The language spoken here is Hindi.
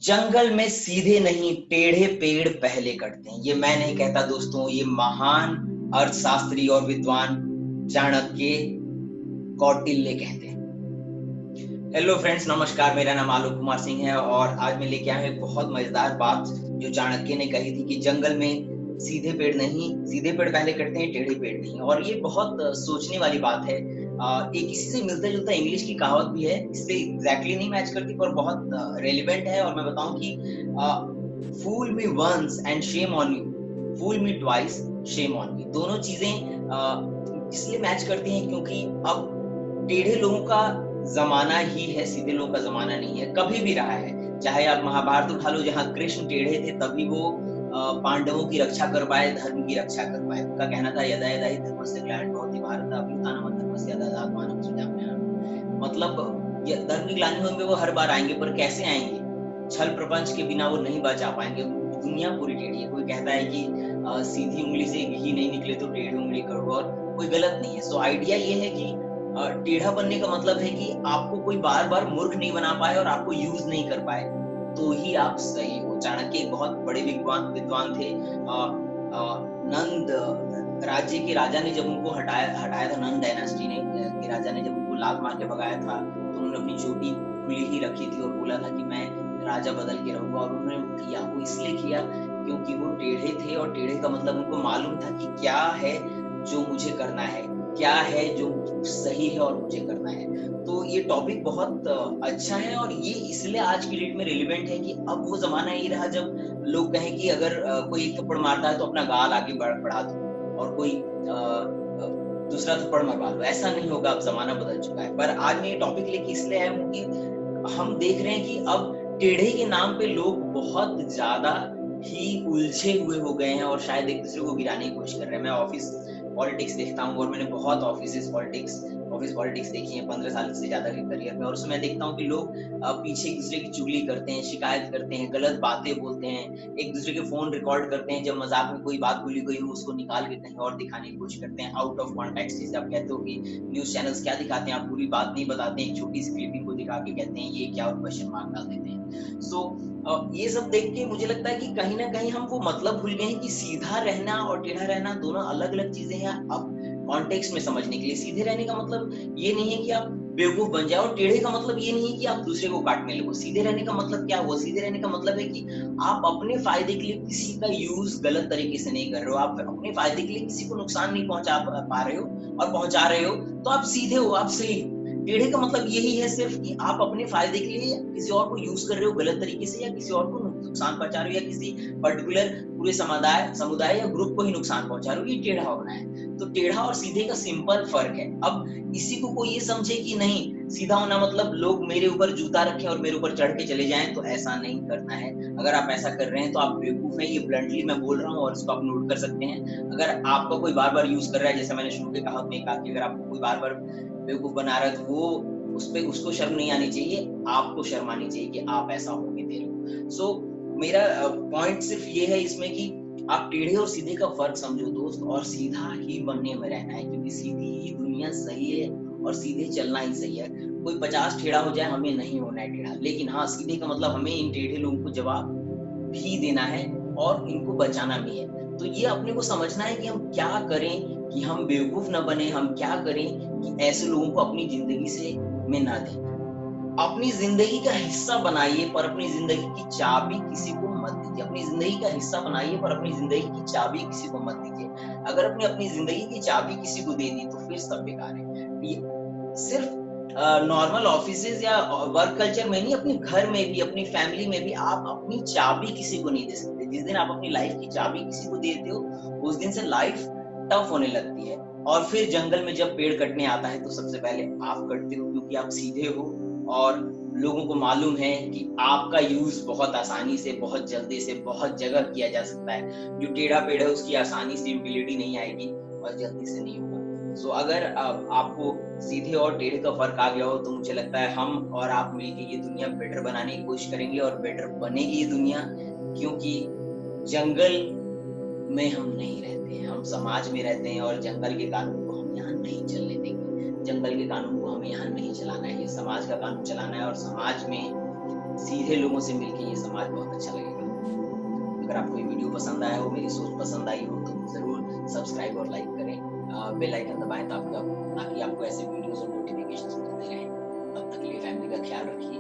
जंगल में सीधे नहीं टेढ़े पेड़ पहले कटते हैं। ये मैं नहीं कहता दोस्तों, ये महान अर्थशास्त्री और विद्वान चाणक्य कौटिल्य कहते हैं। हेलो फ्रेंड्स, नमस्कार। मेरा नाम आलोक कुमार सिंह है और आज मैं लेके आया हूं एक बहुत मजेदार बात जो चाणक्य ने कही थी कि जंगल में सीधे पेड़ नहीं, सीधे पेड़ पहले कटते हैं, टेढ़े पेड़ नहीं। और ये बहुत सोचने वाली बात है। एक इसी से मिलता जुलता इंग्लिश की कहावत भी है, इससे एग्जैक्टली नहीं मैच करती पर बहुत रेलिवेंट है। और मैं बताऊं कि fool me once and shame on you, fool me twice shame on me. दोनों चीजें इसलिए मैच करती हैं क्योंकि अब टेढ़े लोगों का जमाना ही है, सीधे लोगों का जमाना नहीं है, कभी भी रहा है। चाहे आप महाभारत उठा लो, जहाँ कृष्ण टेढ़े थे तभी वो पांडवों की रक्षा कर पाए, धर्म की रक्षा कर पाए। उनका कहना था यदा यदा हि धर्मस्य ग्लानिर्भवति भारत अभ्युत्थानम् धर्मस्य यदा तदात्मानं सृजाम्यहम्। मतलब ये धर्म की ग्लानि होने पे वो हर बार आएंगे, पर कैसे आएंगे? छल प्रपंच के बिना वो नहीं बचा पाएंगे। दुनिया पूरी टेढ़ी है। कोई कहता है कि सीधी उंगली से घी नहीं निकले तो टेढ़ी उंगली करो, और कोई गलत नहीं है। सो आइडिया ये है कि टेढ़ा बनने का मतलब है कि आपको कोई बार बार मूर्ख नहीं बना पाए और आपको यूज नहीं कर पाए, तो ही आप सही हो। चाणक्य एक बहुत बड़े विद्वान विद्वान थे। नंद राज्य के राजा ने जब उनको हटाया हटाया था, नंद डायनास्टी ने के राजा ने जब उनको लात मार के भगाया था, तो उन्होंने अपनी चोटी खुली ही रखी थी और बोला था कि मैं राजा बदल के रहूंगा। और उन्होंने किया, वो इसलिए किया क्योंकि वो टेढ़े थे, और टेढ़े का मतलब उनको मालूम था कि क्या है जो मुझे करना है, क्या है जो सही है और मुझे करना है। तो ये टॉपिक बहुत अच्छा है और ये इसलिए आज की डेट में रिलेवेंट है कि अब वो जमाना ही रहा जब लोग कहें कि अगर कोई एक थप्पड़ मारता है तो अपना गाल आगे बढ़ा दो, और कोई दूसरा थप्पड़ मरवा लो। ऐसा नहीं होगा, अब जमाना बदल चुका है। पर आज मैं ये टॉपिक लेके इसलिए आया हूँ कि हम देख रहे हैं कि अब टेढ़े के नाम पे लोग बहुत ज्यादा ही उलझे हुए हो गए हैं और शायद एक दूसरे को गिराने की कोशिश कर रहे हैं। मैं ऑफिस पॉलिटिक्स देखता हूँ और मैंने बहुत ऑफिस पॉलिटिक्स देखी है 15 साल से ज्यादा के करियर में, और उसमें देखता हूँ कि लोग पीछे एक दूसरे की चुगली करते हैं, शिकायत करते हैं, गलत बातें बोलते हैं, एक दूसरे के फोन रिकॉर्ड करते हैं, जब मजाक में कोई बात बोली गई हो उसको निकाल के कहीं और दिखाने की कोशिश करते हैं, आउट ऑफ कॉन्टेक्स्ट। जैसे आप कहते हो कि न्यूज चैनल्स क्या दिखाते हैं, आप पूरी बात नहीं बताते हैं, एक छोटी सी क्लिपिंग को दिखा के कहते हैं ये क्या, और क्वेश्चन मार्क डाल देते हैं। सो ये सब देख के मुझे लगता है कि कहीं ना कहीं हम वो मतलब भूल गए हैं कि सीधा रहना और टेढ़ा रहना दोनों अलग अलग चीजें हैं। अब कॉन्टेक्स्ट में समझने के लिए, सीधे रहने का मतलब ये नहीं है कि आप बेवकूफ बन जाओ, और टेढ़े का मतलब ये नहीं है कि आप दूसरे को काटने लगो। सीधे रहने का मतलब क्या हुआ? सीधे रहने का मतलब है कि आप अपने फायदे के लिए किसी का यूज गलत तरीके से नहीं कर रहे हो, आप अपने फायदे के लिए किसी को नुकसान नहीं पहुंचा पा रहे हो और पहुंचा रहे हो, तो आप सीधे हो, आप सही हो। टेढ़े का मतलब यही है सिर्फ कि आप अपने फायदे के लिए किसी और को यूज कर रहे हो गलत तरीके से, या किसी और को नुकसान पहुंचा रहे हो, या किसी पर्टिकुलर पूरे समुदाय या ग्रुप को ही नुकसान पहुंचा रहे हो। ये टेढ़ा होना है। तो टेढ़ा और सीधे का सिंपल फर्क है। अब इसी को कोई ये समझे कि नहीं, सीधा होना मतलब लोग मेरे ऊपर जूता रखें और मेरे ऊपर चढ़ के चले जाएं, तो ऐसा नहीं करना है। अगर आप ऐसा कर रहे हैं तो आप बेवकूफ हैं, ये ब्लंटली मैं बोल रहा हूँ और इसको आप नोट कर सकते हैं। अगर आपका कोई बार बार यूज कर रहा है, जैसे मैंने शुरू के कहावत में कहा कि अगर आपको कोई बार बार बेवकूफ बना रहा है, तो वो उसको शर्म नहीं आनी चाहिए, आपको शर्म आनी चाहिए कि आप ऐसा होने दे रहे हो। सो मेरा पॉइंट सिर्फ ये है इसमें कि आप टेढ़े और सीधे का फर्क समझो दोस्त, और सीधा ही बनने में रहना है, क्योंकि सीधी ही दुनिया सही है और सीधे चलना ही सही है। कोई 50 टेढ़ा हो जाए, हमें नहीं होना है टेढ़ा, लेकिन हाँ, सीधे का मतलब हमें इन टेढ़े लोगों को जवाब भी देना है और इनको बचाना भी है। तो ये अपने को समझना है कि हम क्या करें कि हम बेवकूफ ना बने, हम क्या करें कि ऐसे लोगों को अपनी जिंदगी से में ना दें। अपनी जिंदगी का हिस्सा बनाइए पर अपनी जिंदगी की चाबी किसी को मत दीजिए। अपनी जिंदगी का हिस्सा बनाइए पर अपनी जिंदगी की चाबी किसी को मत दीजिए। अगर अपने अपनी जिंदगी की चाबी किसी को दे दी तो फिर सब बेकार है। ये सिर्फ नॉर्मल ऑफिसेज या वर्क कल्चर में नहीं, अपने घर में भी, अपनी फैमिली में भी आप अपनी चाबी किसी को नहीं दे सकते। जिस दिन आप अपनी लाइफ की चाबी किसी को देते हो, उस दिन से लाइफ टफ होने लगती है। और फिर जंगल में जब पेड़ कटने आता है तो सबसे पहले आप कटते हो, क्योंकि आप सीधे हो और लोगों को मालूम है कि आपका यूज बहुत आसानी से, बहुत जल्दी से, बहुत जगह किया जा सकता है। जो टेढ़ा पेड़ है उसकी आसानी से यूटिलिटी नहीं आएगी और जल्दी से नहीं होगा। सो अगर आपको सीधे और टेढ़े का फर्क आ गया हो, तो मुझे लगता है हम और आप मिलकर ये दुनिया बेटर बनाने की कोशिश करेंगे और बेटर बनेगी ये दुनिया। क्योंकि जंगल में हम नहीं रहते हैं, हम समाज में रहते हैं, और जंगल के कानून को हम यहाँ नहीं चलने देंगे। जंगल के कानून को हमें यहाँ नहीं चलाना है, ये समाज का कानून चलाना है। और समाज में सीधे लोगों से मिलके ये समाज बहुत अच्छा लगेगा। अगर आपको ये वीडियो पसंद आया हो, मेरी सोच पसंद आई हो, तो ज़रूर सब्सक्राइब और लाइक करें। बेल आइकन दबाएँ ताकि आपको ऐसे वीडियोज़ और नोटिफ़िकेशंस मिलते रहें। तब तक के लिए फैमिली का ख्याल रखिए।